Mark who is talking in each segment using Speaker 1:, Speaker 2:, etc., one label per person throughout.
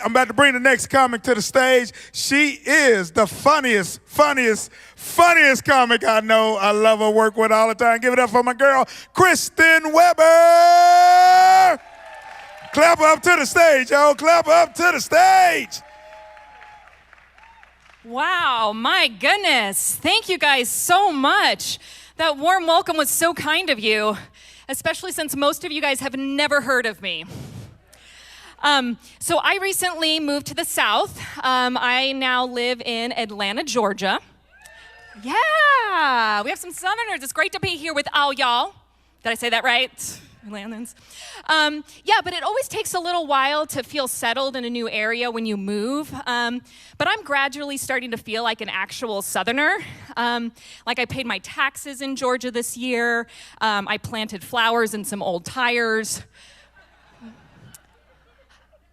Speaker 1: I'm about to bring the next comic to the stage. She is the funniest comic I know. I love her, work with her all the time. Give it up for my girl, Kristin Weber. Clap her up to the stage, yo. Clap her up to the stage.
Speaker 2: Wow, my goodness. Thank you guys so much. That warm welcome was so kind of you, especially since most of you guys have never heard of me. So I recently moved to the South. I now live in Atlanta, Georgia. Yeah, we have some Southerners. It's great to be here with all y'all. Did I say that right? Atlantans. Yeah, but it always takes a little while to feel settled in a new area when you move. But I'm gradually starting to feel like an actual Southerner. Like I paid my taxes in Georgia this year. I planted flowers in some old tires.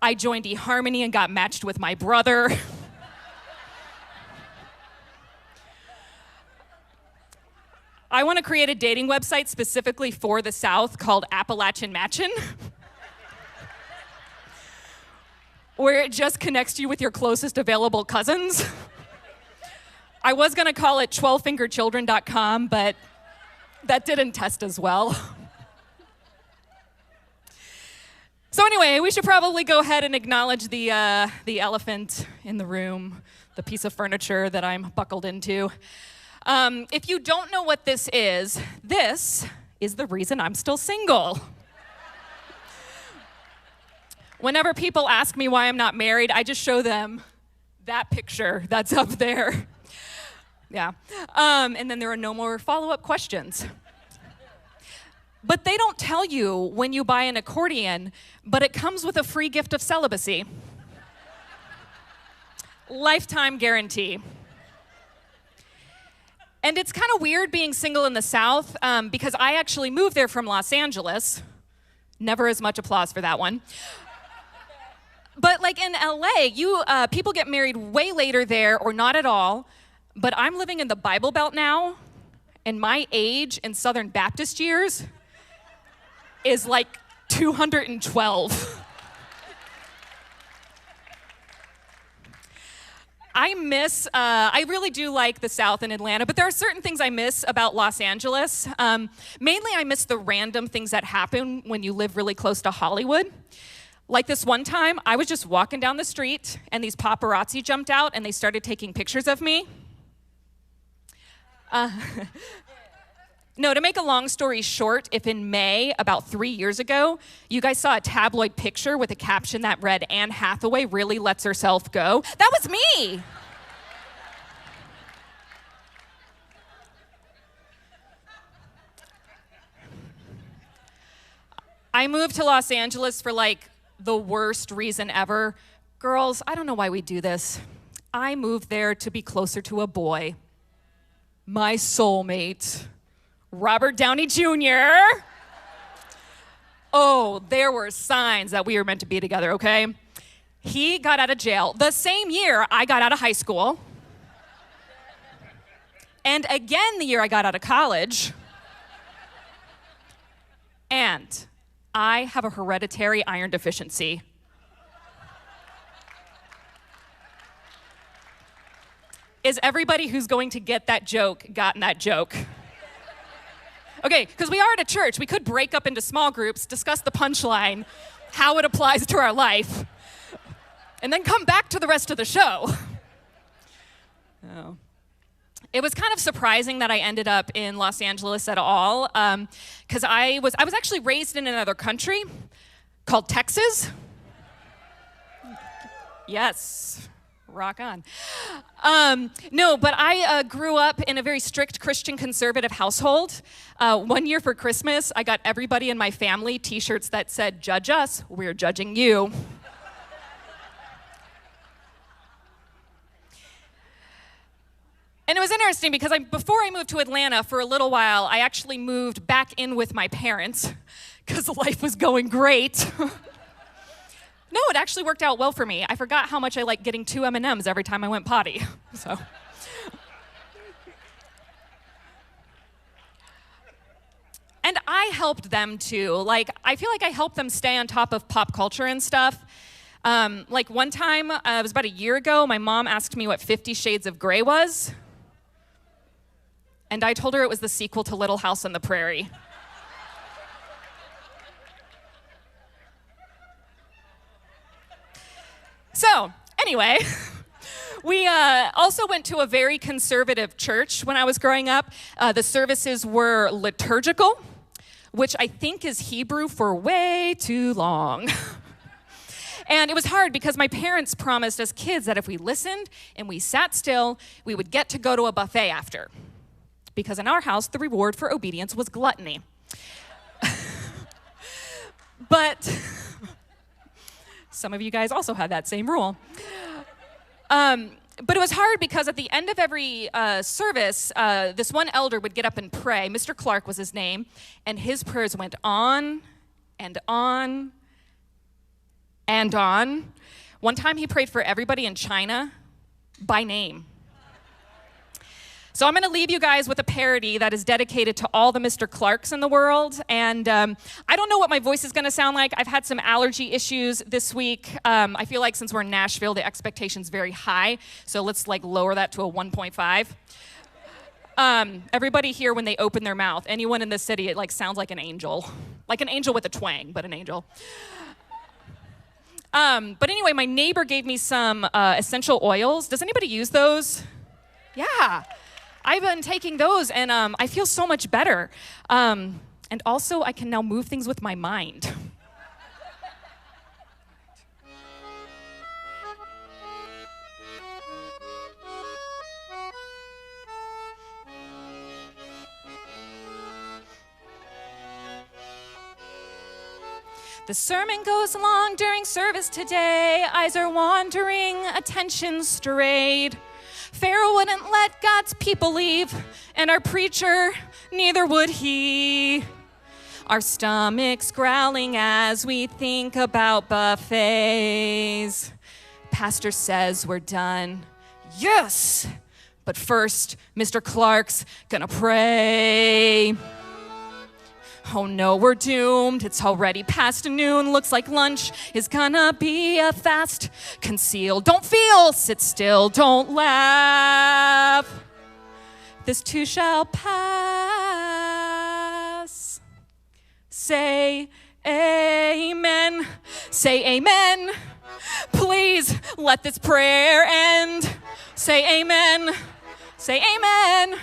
Speaker 2: I joined eHarmony and got matched with my brother. I want to create a dating website specifically for the South called Appalachian Matchin', where it just connects you with your closest available cousins. I was going to call it 12fingerchildren.com, but that didn't test as well. So anyway, we should probably go ahead and acknowledge the elephant in the room, the piece of furniture that I'm buckled into. If you don't know what this is the reason I'm still single. Whenever people ask me why I'm not married, I just show them that picture that's up there. Yeah. And then there are no more follow-up questions. But they don't tell you when you buy an accordion, but it comes with a free gift of celibacy. Lifetime guarantee. And it's kind of weird being single in the South because I actually moved there from Los Angeles. Never as much applause for that one. But like in LA, people get married way later there or not at all. But I'm living in the Bible Belt now, and my age in Southern Baptist years is like 212. I really do like the South and Atlanta, but there are certain things I miss about Los Angeles. Mainly I miss the random things that happen when you live really close to Hollywood. Like this one time, I was just walking down the street and these paparazzi jumped out and they started taking pictures of me. No, to make a long story short, if in May, about 3 years ago, you guys saw a tabloid picture with a caption that read, "Anne Hathaway really lets herself go," that was me. I moved to Los Angeles for like the worst reason ever. Girls, I don't know why we do this. I moved there to be closer to a boy. My soulmate. Robert Downey Jr. Oh, there were signs that we were meant to be together, okay? He got out of jail the same year I got out of high school. And again the year I got out of college. And I have a hereditary iron deficiency. Is everybody who's going to get that joke gotten that joke? Okay, because we are at a church. We could break up into small groups, discuss the punchline, how it applies to our life, and then come back to the rest of the show. Oh. It was kind of surprising that I ended up in Los Angeles at all, because I was actually raised in another country called Texas. Yes. Rock on. No, but I grew up in a very strict Christian conservative household. One year for Christmas, I got everybody in my family t-shirts that said, "Judge us, we're judging you." And it was interesting because before I moved to Atlanta for a little while, I actually moved back in with my parents because life was going great. No, it actually worked out well for me. I forgot how much I like getting 2 M&Ms every time I went potty. So. And I helped them too. Like, I feel like I helped them stay on top of pop culture and stuff. Like one time, it was about a year ago, my mom asked me what 50 Shades of Grey was. And I told her it was the sequel to Little House on the Prairie. So, anyway, we also went to a very conservative church when I was growing up. The services were liturgical, which I think is Hebrew for way too long. And it was hard because my parents promised us kids that if we listened and we sat still, we would get to go to a buffet after. Because in our house, the reward for obedience was gluttony. But some of you guys also had that same rule. But it was hard because at the end of every service, this one elder would get up and pray. Mr. Clark was his name, and his prayers went on and on and on. One time he prayed for everybody in China by name. So I'm going to leave you guys with a parody that is dedicated to all the Mr. Clarks in the world. And I don't know what my voice is going to sound like. I've had some allergy issues this week. I feel like since we're in Nashville, the expectation's very high. So let's lower that to a 1.5. Everybody here, when they open their mouth, anyone in the city, it sounds like an angel. Like an angel with a twang, but an angel. But anyway, my neighbor gave me some essential oils. Does anybody use those? Yeah. I've been taking those, and I feel so much better. And also, I can now move things with my mind. The sermon goes along during service today. Eyes are wandering, attention strayed. Pharaoh wouldn't let God's people leave, and our preacher, neither would he. Our stomachs growling as we think about buffets. Pastor says we're done. Yes! But first, Mr. Clark's gonna pray. Oh no, we're doomed. It's already past noon. Looks like lunch is gonna be a fast. Conceal, don't feel, sit still, don't laugh. This too shall pass. Say amen. Say amen. Please let this prayer end. Say amen. Say amen.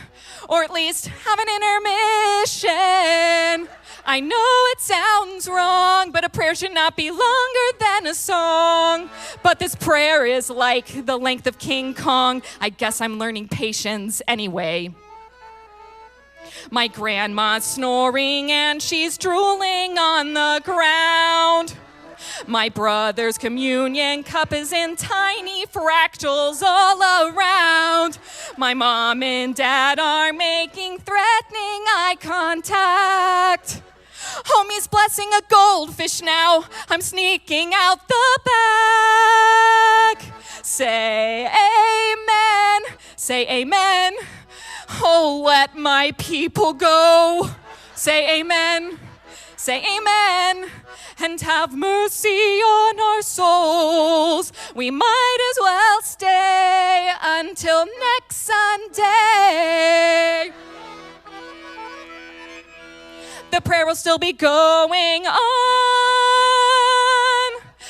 Speaker 2: Or at least have an intermission. I know it sounds wrong, but a prayer should not be longer than a song. But this prayer is like the length of King Kong. I guess I'm learning patience anyway. My grandma's snoring and she's drooling on the ground. My brother's communion cup is in tiny fractals all around. My mom and dad are making threatening eye contact. Homie's blessing a goldfish now. I'm sneaking out the back. Say amen. Say amen. Oh, let my people go. Say amen. Say amen. And have mercy on our souls. We might as well stay until next Sunday. The prayer will still be going on.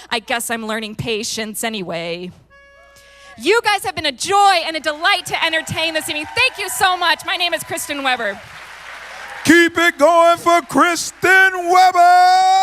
Speaker 2: I guess I'm learning patience anyway. You guys have been a joy and a delight to entertain this evening. Thank you so much. My name is Kristin Weber.
Speaker 1: Keep it going for Kristin Weber.